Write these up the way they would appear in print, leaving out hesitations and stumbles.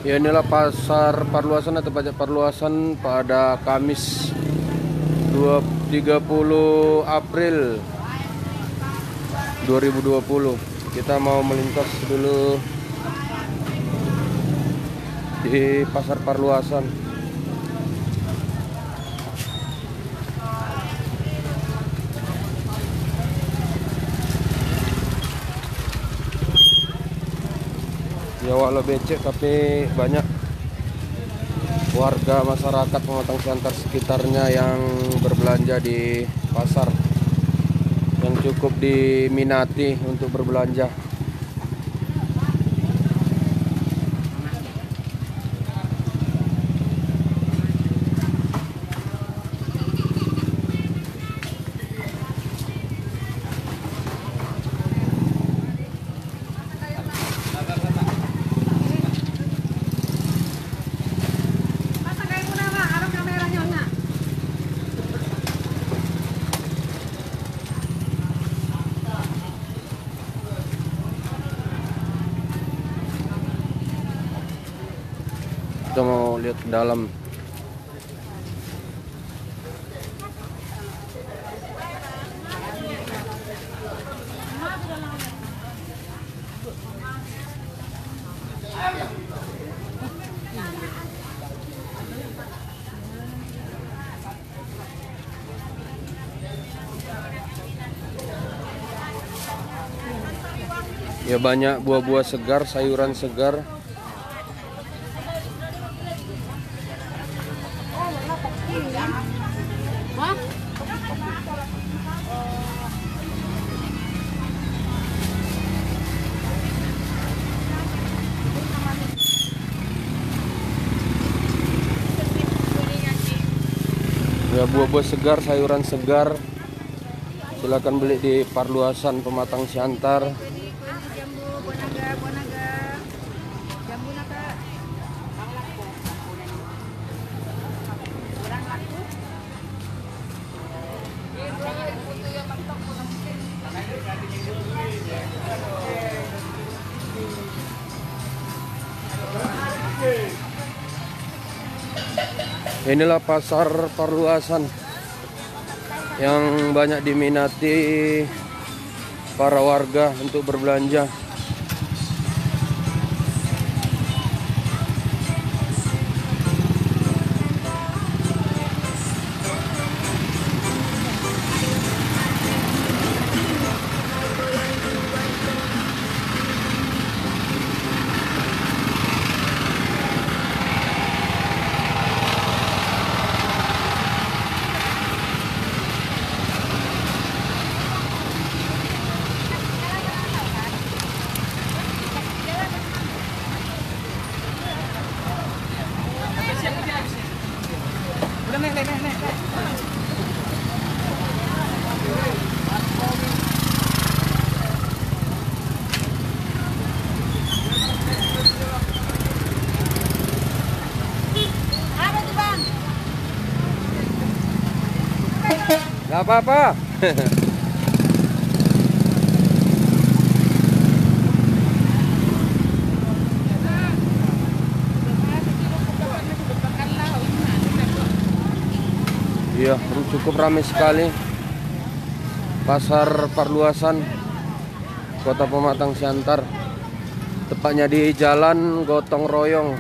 Ya, inilah pasar Parluasan atau pajak Parluasan pada Kamis 30 April 2020. Kita mau melintas dulu di pasar Parluasan. Ya, walau becek tapi banyak warga masyarakat Pematang Siantar sekitarnya yang berbelanja di pasar, yang cukup diminati untuk berbelanja. Kita mau lihat ke dalam. Ya, banyak buah-buah segar, sayuran segar. Ya, buah-buah segar, sayuran segar. Silakan beli di Parluasan Pematang Siantar. Inilah pasar Parluasan yang banyak diminati para warga untuk berbelanja. Gak apa-apa. Iya, cukup ramai sekali pasar Parluasan Kota Pematang Siantar, tepatnya di Jalan Gotong Royong.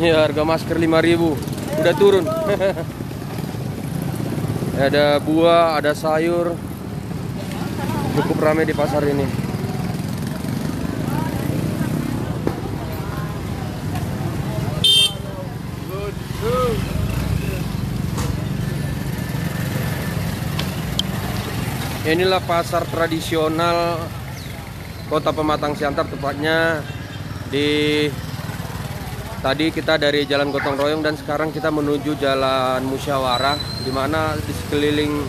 Ya, harga masker 5.000 udah turun. Ada buah, ada sayur, cukup ramai di pasar ini. Inilah pasar tradisional Kota Pematang Siantar, tepatnya di Tadi kita dari Jalan Gotong Royong dan sekarang kita menuju Jalan Musyawarah, di mana di sekeliling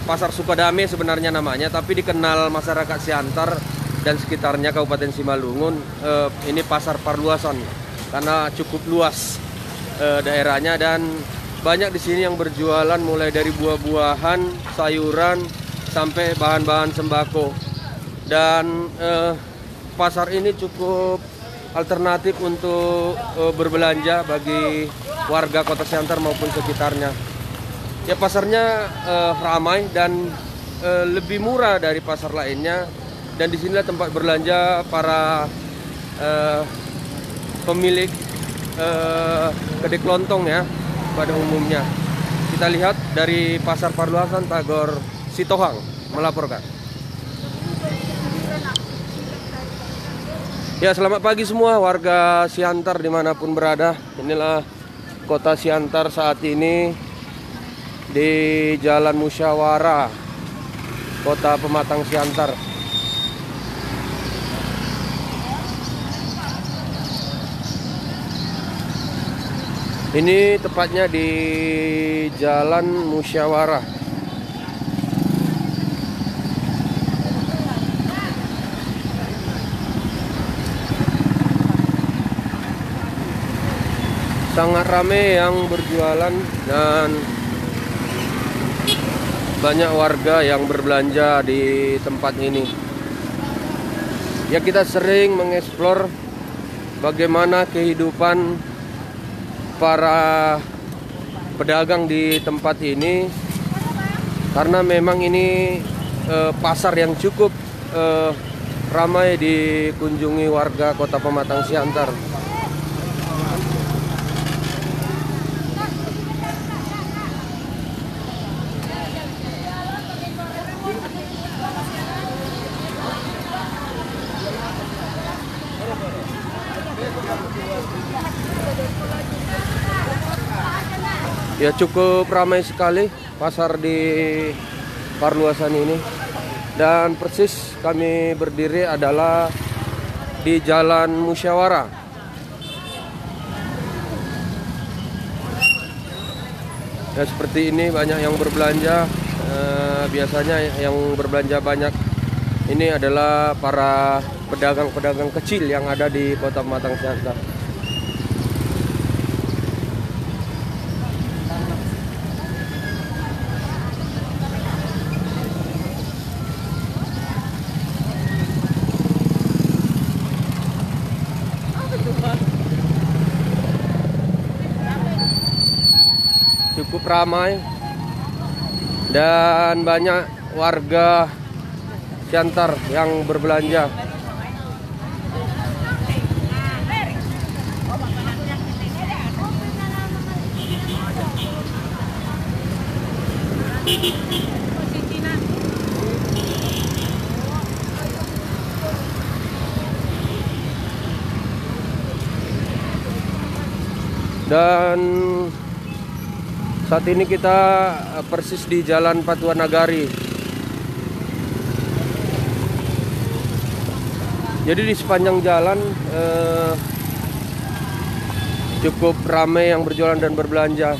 Pasar Sukadame sebenarnya namanya, tapi dikenal masyarakat Siantar dan sekitarnya Kabupaten Simalungun ini pasar Parluasan karena cukup luas daerahnya, dan banyak di sini yang berjualan mulai dari buah-buahan, sayuran sampai bahan-bahan sembako. Dan pasar ini cukup alternatif untuk berbelanja bagi warga Kota Siantar maupun sekitarnya. Ya, pasarnya ramai dan lebih murah dari pasar lainnya, dan disinilah tempat belanja para pemilik kedai kelontong ya pada umumnya. Kita lihat dari Pasar Parluasan Tagor Sitohang melaporkan. Ya, selamat pagi semua warga Siantar dimanapun berada. Inilah Kota Siantar saat ini di Jalan Musyawarah, Kota Pematang Siantar. Ini tepatnya di Jalan Musyawarah. Sangat ramai yang berjualan dan banyak warga yang berbelanja di tempat ini. Ya, kita sering mengeksplor bagaimana kehidupan para pedagang di tempat ini, karena memang ini pasar yang cukup ramai dikunjungi warga Kota Pematang Siantar. Ya, cukup ramai sekali pasar di Parluasan ini, dan persis kami berdiri adalah di Jalan Musyawarah. Ya, seperti ini banyak yang berbelanja. Biasanya yang berbelanja banyak ini adalah para pedagang-pedagang kecil yang ada di Kota Pematang Siantar. Cukup ramai dan banyak warga Siantar yang berbelanja. Dan saat ini kita persis di Jalan Patuan Nagari. Jadi di sepanjang jalan cukup ramai yang berjualan dan berbelanja.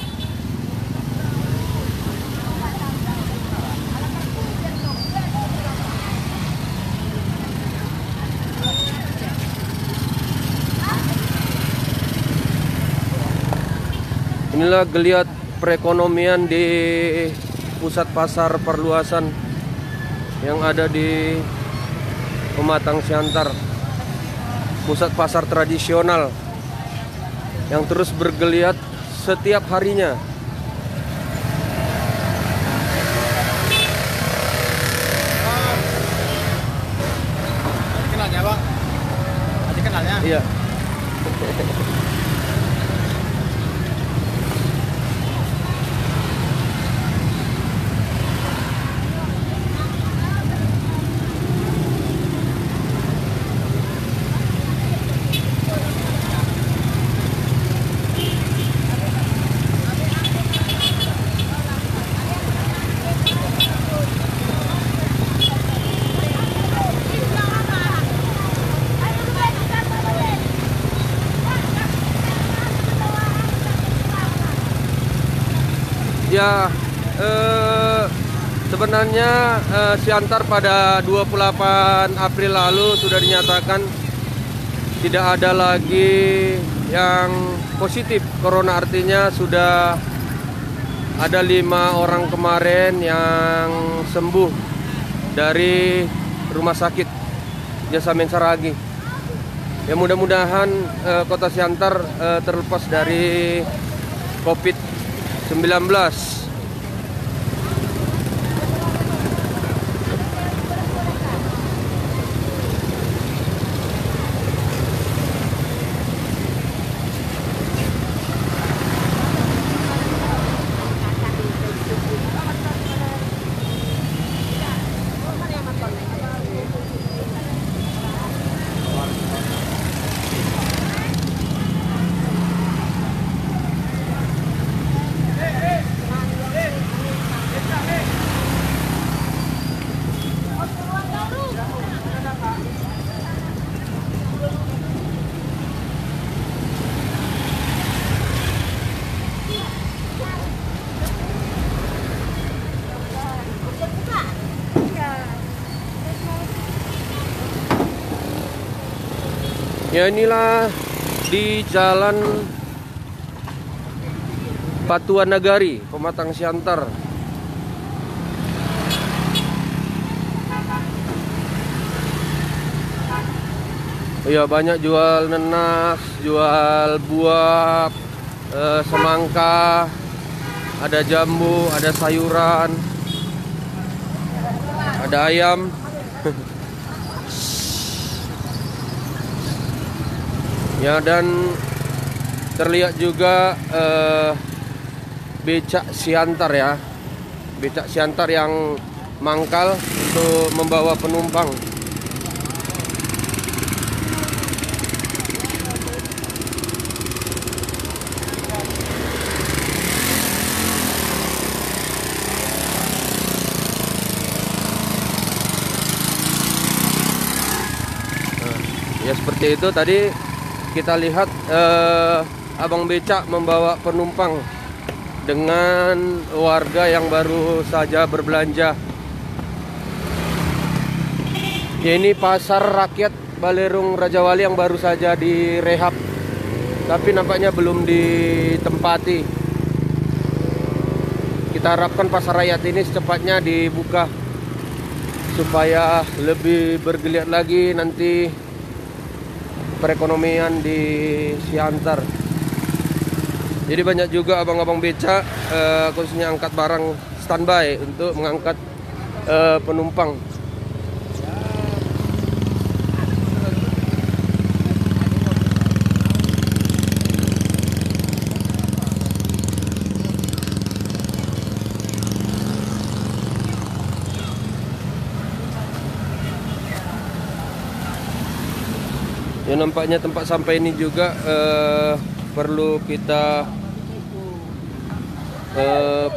Inilah geliat perekonomian di pusat pasar Parluasan yang ada di Pematang Siantar, pusat pasar tradisional yang terus bergeliat setiap harinya. Kenalnya, Bang? Adik kenalnya? Iya. Ya, sebenarnya Siantar pada 28 April lalu sudah dinyatakan tidak ada lagi yang positif corona, artinya sudah ada 5 orang kemarin yang sembuh dari rumah sakit Jasamen Saragi. Ya, mudah-mudahan kota Siantar terlepas dari COVID-19. Ya, inilah di Jalan Patuan Nagari, Pematang Siantar. Ya, banyak jual nanas, jual buah, semangka, ada jambu, ada sayuran, ada ayam. Ya, dan terlihat juga becak Siantar ya, becak Siantar yang mangkal untuk membawa penumpang. Ya, seperti itu tadi kita lihat abang becak membawa penumpang dengan warga yang baru saja berbelanja. Ya, ini pasar rakyat Balerung Rajawali yang baru saja direhab, tapi nampaknya belum ditempati. Kita harapkan pasar rakyat ini secepatnya dibuka supaya lebih bergeliat lagi nanti perekonomian di Siantar. Jadi banyak juga abang-abang becak khususnya angkat barang standby untuk mengangkat penumpang. Ya, nampaknya tempat sampah ini juga perlu kita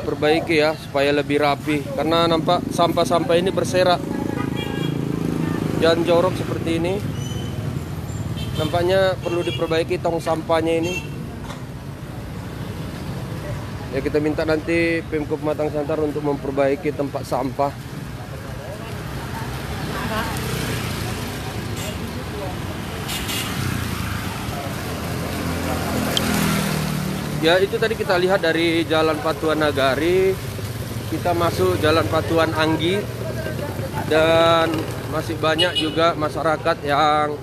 perbaiki ya, supaya lebih rapi, karena nampak sampah-sampah ini berserak dan jorok seperti ini. Nampaknya perlu diperbaiki tong sampahnya ini. Ya, kita minta nanti Pemkab Pematang Siantar untuk memperbaiki tempat sampah. Ya, itu tadi kita lihat dari Jalan Patuan Nagari, kita masuk Jalan Patuan Anggi, dan masih banyak juga masyarakat yang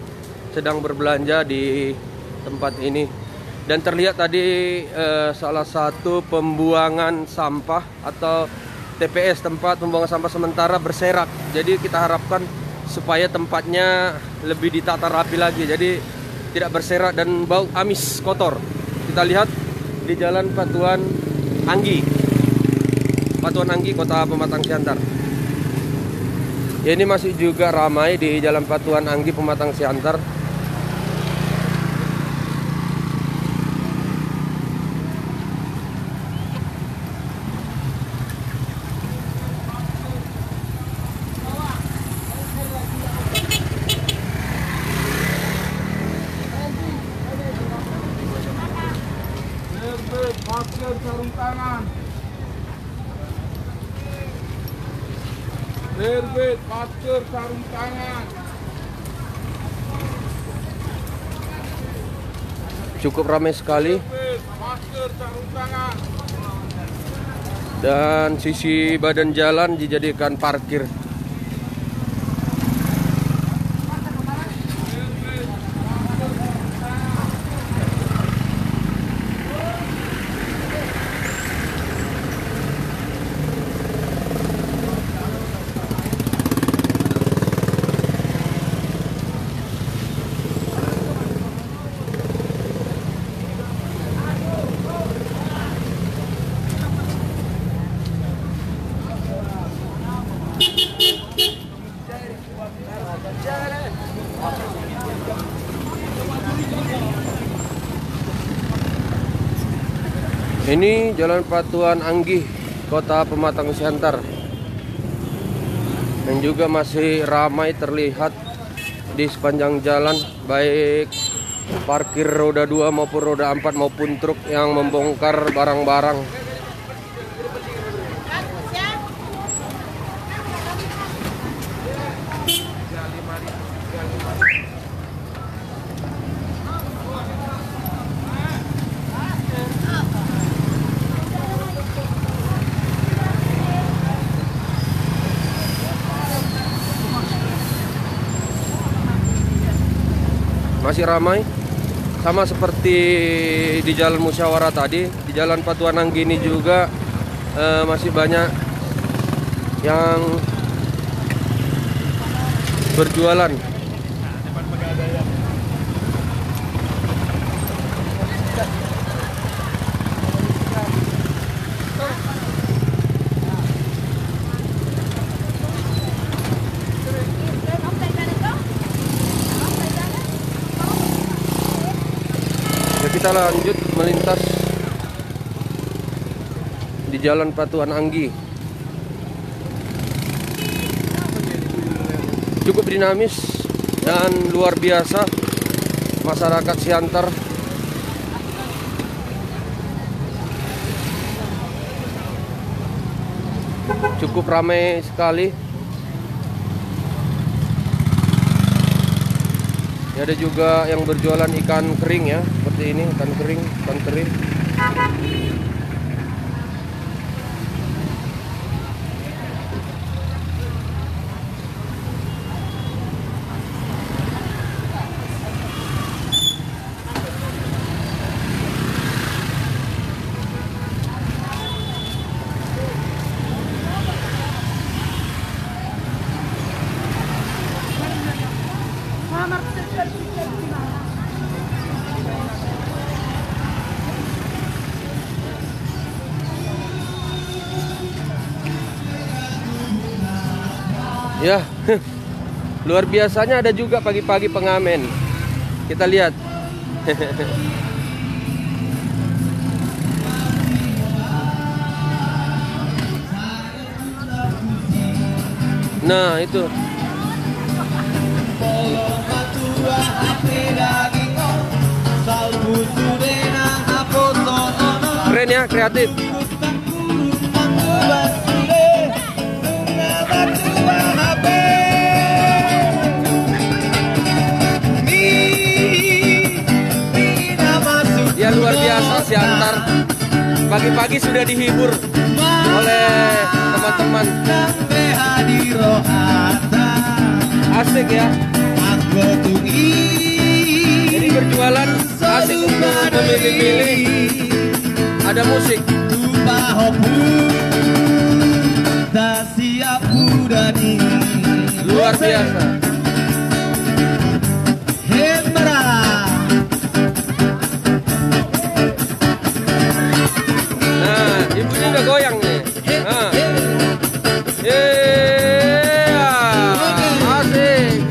sedang berbelanja di tempat ini. Dan terlihat tadi salah satu pembuangan sampah atau TPS, tempat pembuangan sampah sementara, berserak. Jadi kita harapkan supaya tempatnya lebih ditata rapi lagi, jadi tidak berserak dan bau amis kotor. Kita lihat di Jalan Patuan Anggi, Kota Pematang Siantar. Ya, ini masih juga ramai di Jalan Patuan Anggi, Pematang Siantar. Masker, sarung tangan. Terbit, masker, sarung tangan. Cukup ramai sekali. Terbit, masker, sarung tangan. Dan sisi badan jalan dijadikan parkir. Ini Jalan Patuan Anggih, Kota Pematang Siantar, yang juga masih ramai terlihat di sepanjang jalan, baik parkir roda 2 maupun roda 4 maupun truk yang membongkar barang-barang. Masih ramai, sama seperti di Jalan Musyawarah tadi. Di Jalan Patuan Anggih ini juga masih banyak yang berjualan. Kita lanjut melintas di Jalan Patuan Anggih. Cukup dinamis dan luar biasa masyarakat Siantar. Cukup ramai sekali. Ya, ada juga yang berjualan ikan kering ya, seperti ini, ikan kering, ikan teri. Ya, luar biasanya ada juga pagi-pagi pengamen. Kita lihat. Nah, itu. Keren ya, kreatif. Ya, luar biasa Siantar. Pagi-pagi sudah dihibur oleh teman-teman. Asik ya. Jadi berjualan asik untuk memilih-milih. Ada musik. Luar biasa. Nah, ibunya udah goyang nih. Nah. Asik.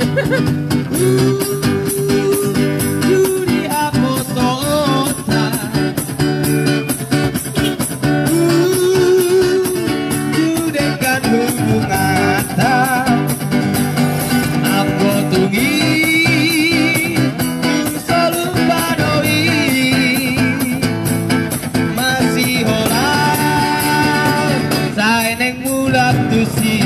Saya neng mulat tusi.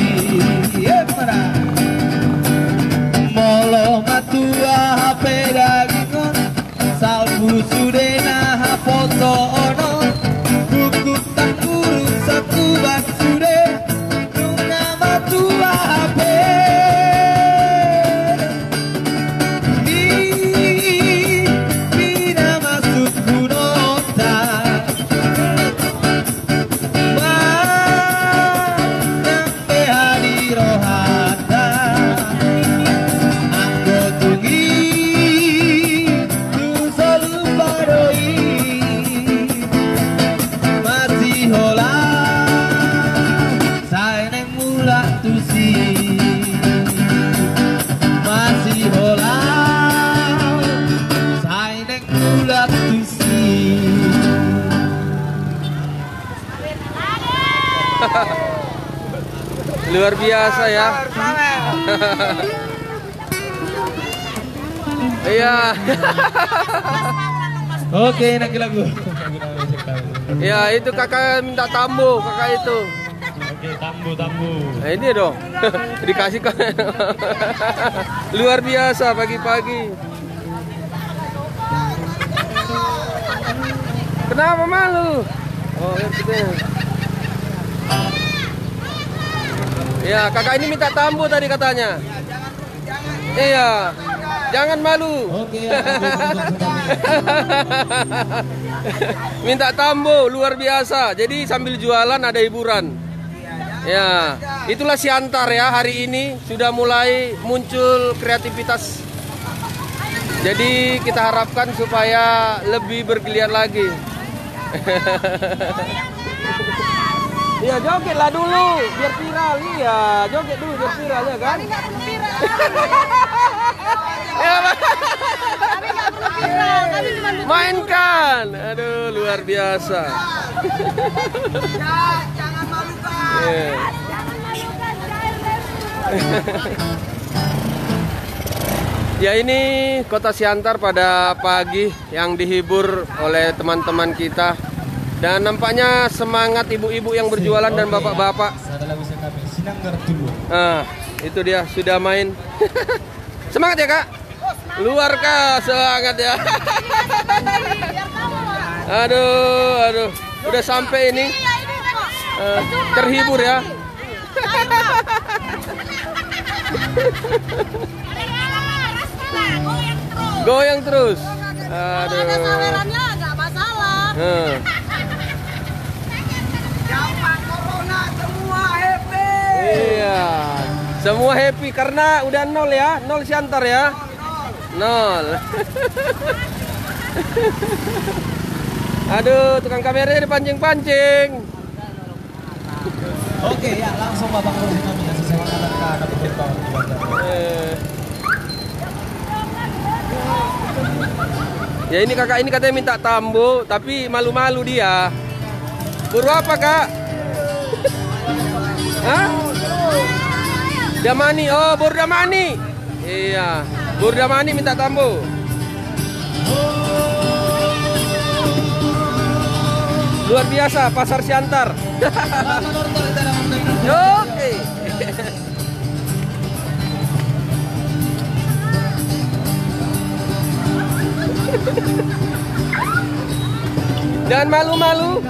Luar biasa ya. Iya. Oke, nanti lagu. Ya, itu kakak minta tambo, kakak itu. Oke, tambu. Nah, ini dong. Dikasih kok. Luar biasa pagi-pagi. Kenapa malu? Oh, gitu. Ya, kakak ini minta tambo tadi katanya. Iya. Jangan malu. Oke, Minta tambo luar biasa. Jadi sambil jualan ada hiburan. Ya, itulah Siantar ya, hari ini sudah mulai muncul kreativitas. Jadi kita harapkan supaya lebih bergeliat lagi. Iya, jogetlah dulu biar viral. Iya, joget dulu biar viral ya kan? Mainkan. Aduh, luar biasa. Jangan malukan. Ya, ini kota Siantar pada pagi yang dihibur oleh teman-teman kita. Dan nampaknya semangat ibu-ibu yang berjualan dan bapak-bapak. Ada lagu kami, Sinanggar dulu. Nah, itu dia sudah main. Semangat ya, Kak? Luar Kak, semangat ya. Aduh. Udah sampai ini. Terhibur ya. Goyang terus. Aduh. Ada sawerannya nggak masalah. Gampang corona semua happy. Iya. Semua happy karena udah 0 ya. 0 Siantar ya. 0. Aduh, tukang kameranya dipancing-pancing. Oke, ya langsung Bapak Krozi kami yang sesuai dengan ada berjumpa. Ya ini kakak ini katanya minta tambo, tapi malu-malu dia. Buru apa kak? Hah? Damani, oh buru Damani. Iya, buru Damani minta tambo. Luar biasa pasar Siantar. Oke. Jangan malu-malu.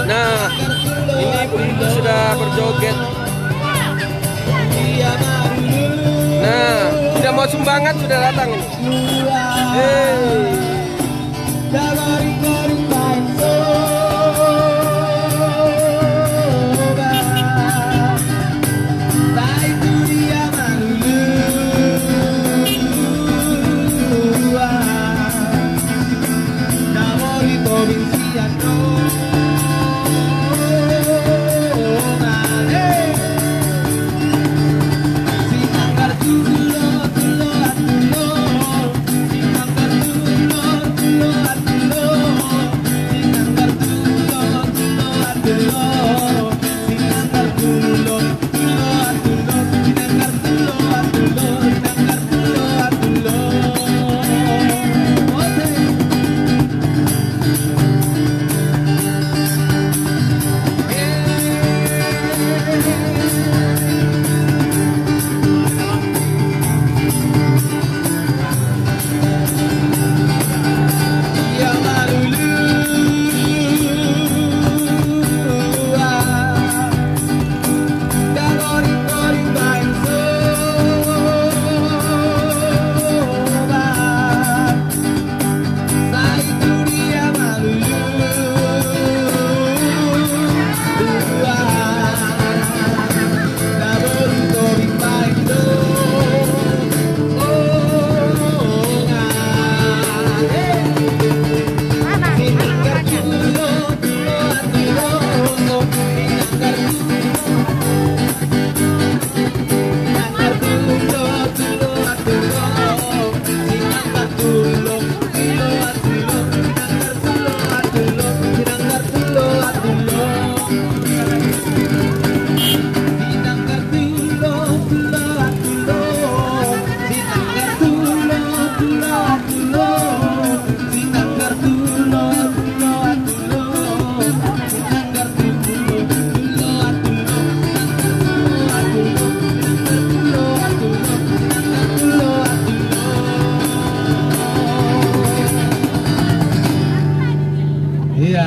Nah, ini ibu-ibu sudah berjoget. Nah, sudah mau sumbangan sudah datang ini.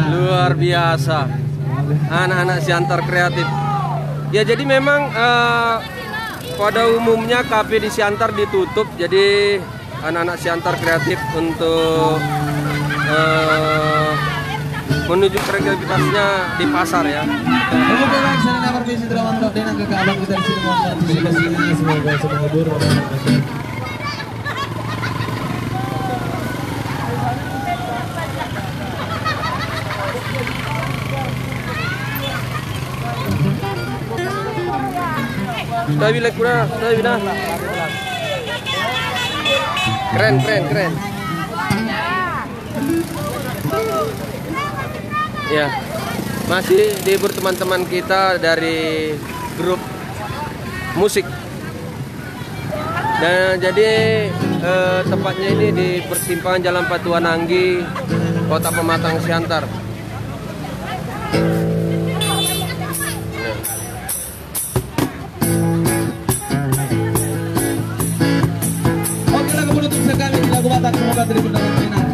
Luar biasa, anak-anak Siantar kreatif. Ya jadi memang pada umumnya kafe di Siantar ditutup, jadi anak-anak Siantar kreatif untuk menuju kreativitasnya di pasar ya. Oke baik, saya nomor visi drama dan angka ke abang kita di sini mohon partisipasinya, semoga menghibur. Sudah kurang, sudah. Keren. Ya, masih dihibur teman-teman kita dari grup musik. Dan jadi tempatnya ini di persimpangan Jalan Patuan Anggi, Kota Pematang Siantar. Oke, lagu penutup sekali di lagu Batak, semoga terhibur dengan menyenangkan.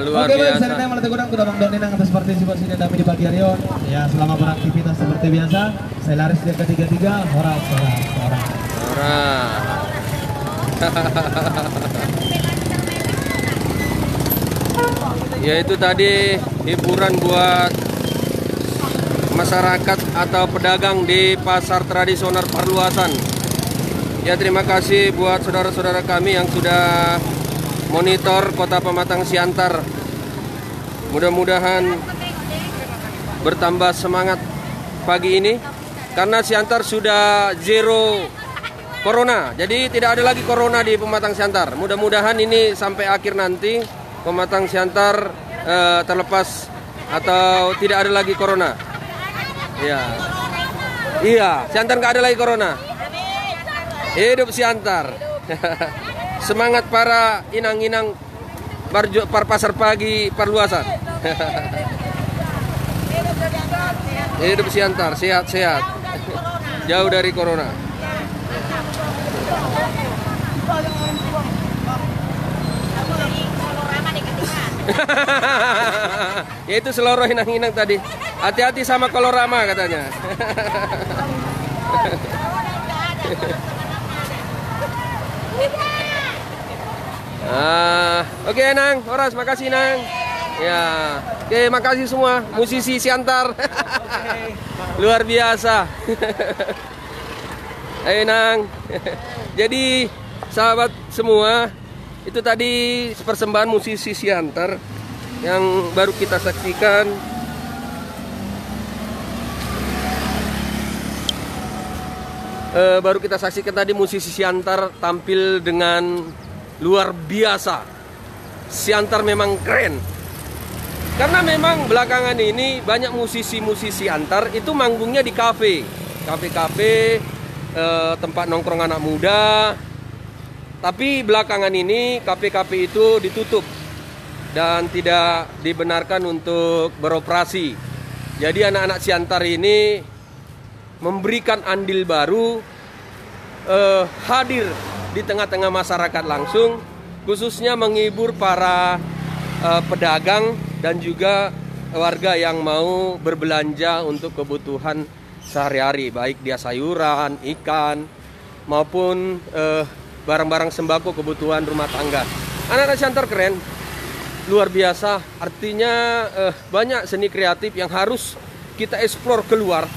Luar Oke, baik, biasa. saya Malah Tegurang sudah Bang Donin atas partisipasinya kami di pagi hari ini. Ya, selama beraktivitas seperti biasa, saya laris di ke-33, orang. Ya itu tadi hiburan buat masyarakat atau pedagang di pasar tradisional Perluasan. Ya terima kasih buat saudara-saudara kami yang sudah monitor Kota Pematang Siantar. Mudah-mudahan bertambah semangat pagi ini karena Siantar sudah zero corona. Jadi tidak ada lagi corona di Pematang Siantar. Mudah-mudahan ini sampai akhir nanti Pematang Siantar terlepas atau tidak ada lagi corona. Iya. Iya, Siantar nggak ada lagi corona. Hidup Siantar. Semangat para inang-inang pasar pagi perluasan. Hidup Siantar, sehat-sehat. Jauh dari corona. Ya itu seluruh inang-inang tadi. Hati-hati sama kolorama katanya. Oke Nang, Horas, makasih Nang. Ya, oke makasih semua musisi Siantar. Luar biasa. Ayo Nang. Jadi sahabat semua, itu tadi persembahan musisi Siantar yang baru kita saksikan. Baru kita saksikan tadi musisi Siantar tampil dengan luar biasa. Siantar memang keren. Karena memang belakangan ini banyak musisi-musisi Siantar itu manggungnya di kafe, tempat nongkrong anak muda. Tapi belakangan ini kafe-kafe itu ditutup dan tidak dibenarkan untuk beroperasi. Jadi anak-anak Siantar ini memberikan andil baru, hadir di tengah-tengah masyarakat langsung, khususnya menghibur para pedagang dan juga warga yang mau berbelanja untuk kebutuhan sehari-hari, baik dia sayuran, ikan, maupun barang-barang sembako kebutuhan rumah tangga. Anak-anak Siantar keren, luar biasa. Artinya banyak seni kreatif yang harus kita eksplor keluar.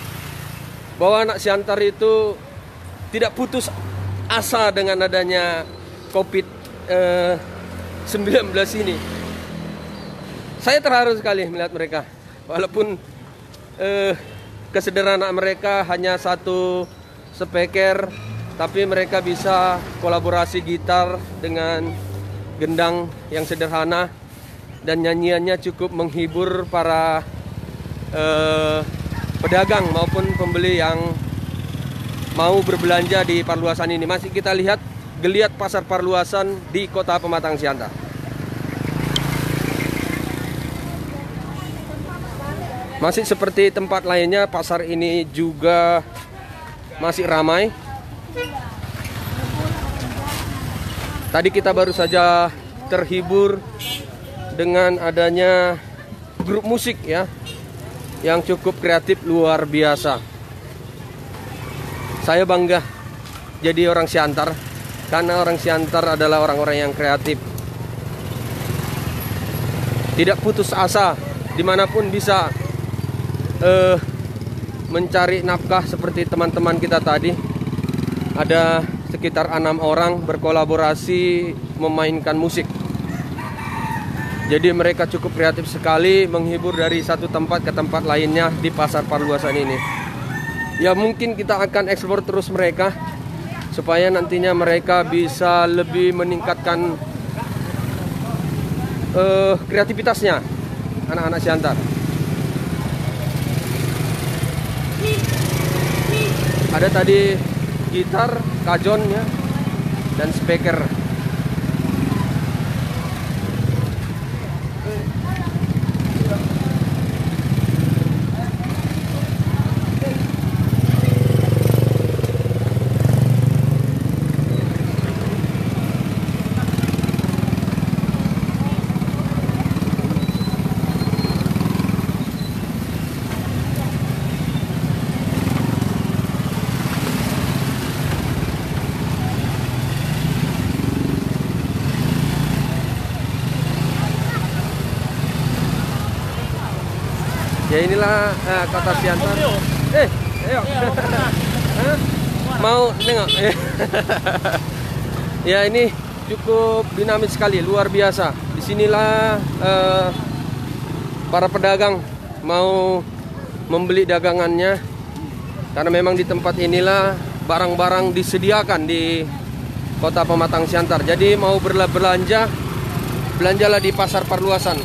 Bahwa anak Siantar itu tidak putus asa dengan adanya COVID-19 ini. Saya terharu sekali melihat mereka. Walaupun kesederhanaan mereka hanya satu speaker, tapi mereka bisa kolaborasi gitar dengan gendang yang sederhana, dan nyanyiannya cukup menghibur para pedagang maupun pembeli yang mau berbelanja di Parluasan ini. Masih kita lihat geliat pasar Parluasan di Kota Pematang Siantar. Masih seperti tempat lainnya, pasar ini juga masih ramai. Tadi kita baru saja terhibur dengan adanya grup musik ya, yang cukup kreatif, luar biasa. Saya bangga jadi orang Siantar, karena orang Siantar adalah orang-orang yang kreatif, tidak putus asa, dimanapun bisa mencari nafkah. Seperti teman-teman kita tadi, ada sekitar 6 orang berkolaborasi memainkan musik. Jadi mereka cukup kreatif sekali, menghibur dari satu tempat ke tempat lainnya di pasar Parluasan ini. Ya mungkin kita akan eksplor terus mereka, supaya nantinya mereka bisa lebih meningkatkan kreativitasnya, anak-anak Siantar. Ada tadi gitar, kajon ya, dan speaker. Ya inilah kota Siantar. Ayo. Mau nengok? Ya ini cukup dinamis sekali, luar biasa. Disinilah para pedagang mau membeli dagangannya, karena memang di tempat inilah barang-barang disediakan di Kota Pematang Siantar. Jadi mau berbelanja Belanjalah di pasar Parluasan.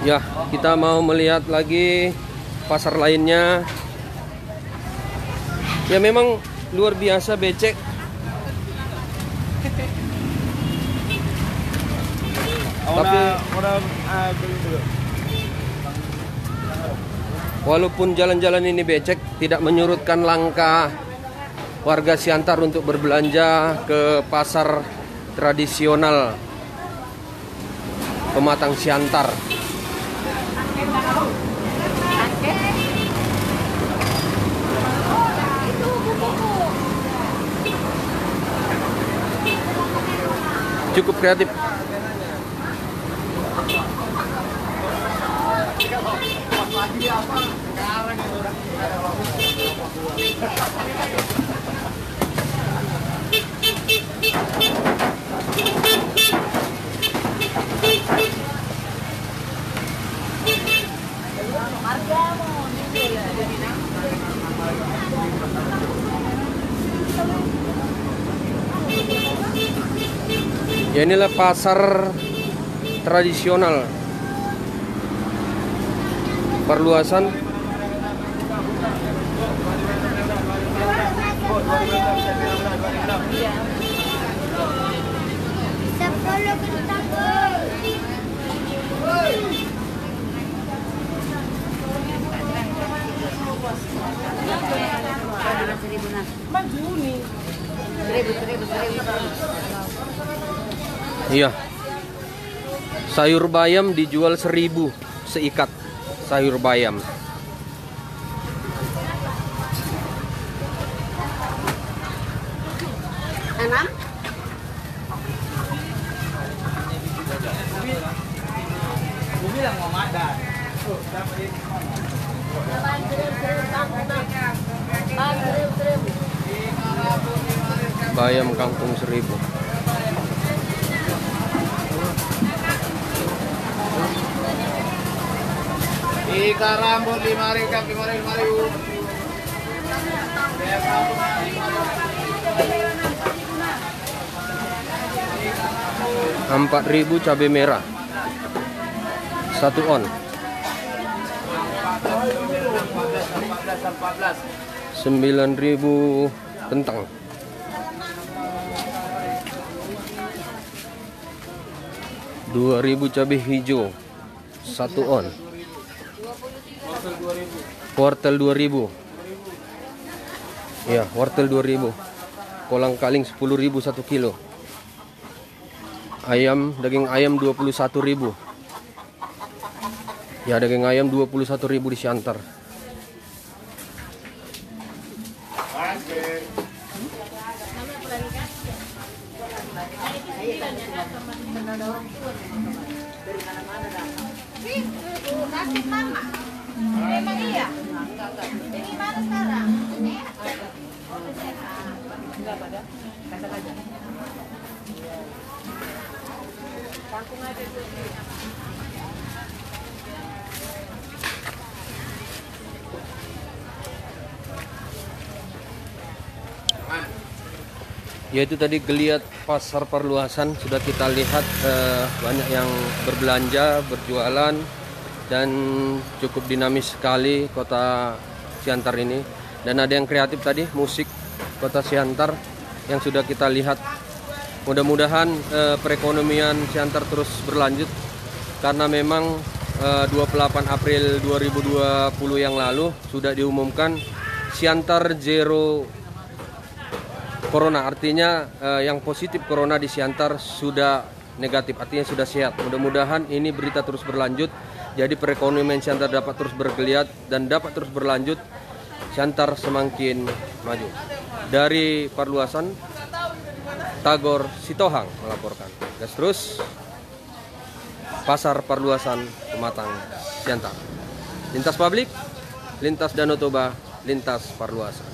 Ya, kita mau melihat lagi pasar lainnya. Ya memang luar biasa becek. Tapi walaupun jalan-jalan ini becek, tidak menyurutkan langkah warga Siantar untuk berbelanja ke pasar tradisional Pematang Siantar. Cukup kreatif. Ya, inilah pasar tradisional Parluasan. Iya. Sayur bayam dijual 1.000 seikat. Sayur bayam. Enam? Bayam kangkung 1.000. Ikan rambut 5.000, ikan 5.000. 4.000 cabai merah 1 on. 9.000 kentang. 2.000 cabai hijau 1 on. Wortel 2.000. Ya, wortel 2.000. Kolang kaling 10.000 1 kilo. Daging ayam 21.000. Ya, daging ayam 21.000 di Siantar. Nasib mama. Memang iya. Ini mana sekarang? Enggak pada. Kata aja. Kangkung aja dulu. Ya, itu tadi geliat pasar Parluasan. Sudah kita lihat banyak yang berbelanja, berjualan, dan cukup dinamis sekali kota Siantar ini. Dan ada yang kreatif tadi, musik kota Siantar yang sudah kita lihat. Mudah-mudahan perekonomian Siantar terus berlanjut, karena memang 28 April 2020 yang lalu sudah diumumkan Siantar zero corona, artinya yang positif corona di Siantar sudah negatif, artinya sudah sehat. Mudah-mudahan ini berita terus berlanjut, jadi perekonomian Siantar dapat terus bergeliat dan dapat terus berlanjut. Siantar semakin maju. Dari Parluasan, Tagor Sitohang melaporkan. Gas terus. Pasar Perluasan Pematang Siantar. Lintas publik, lintas Danau Toba, lintas Perluasan.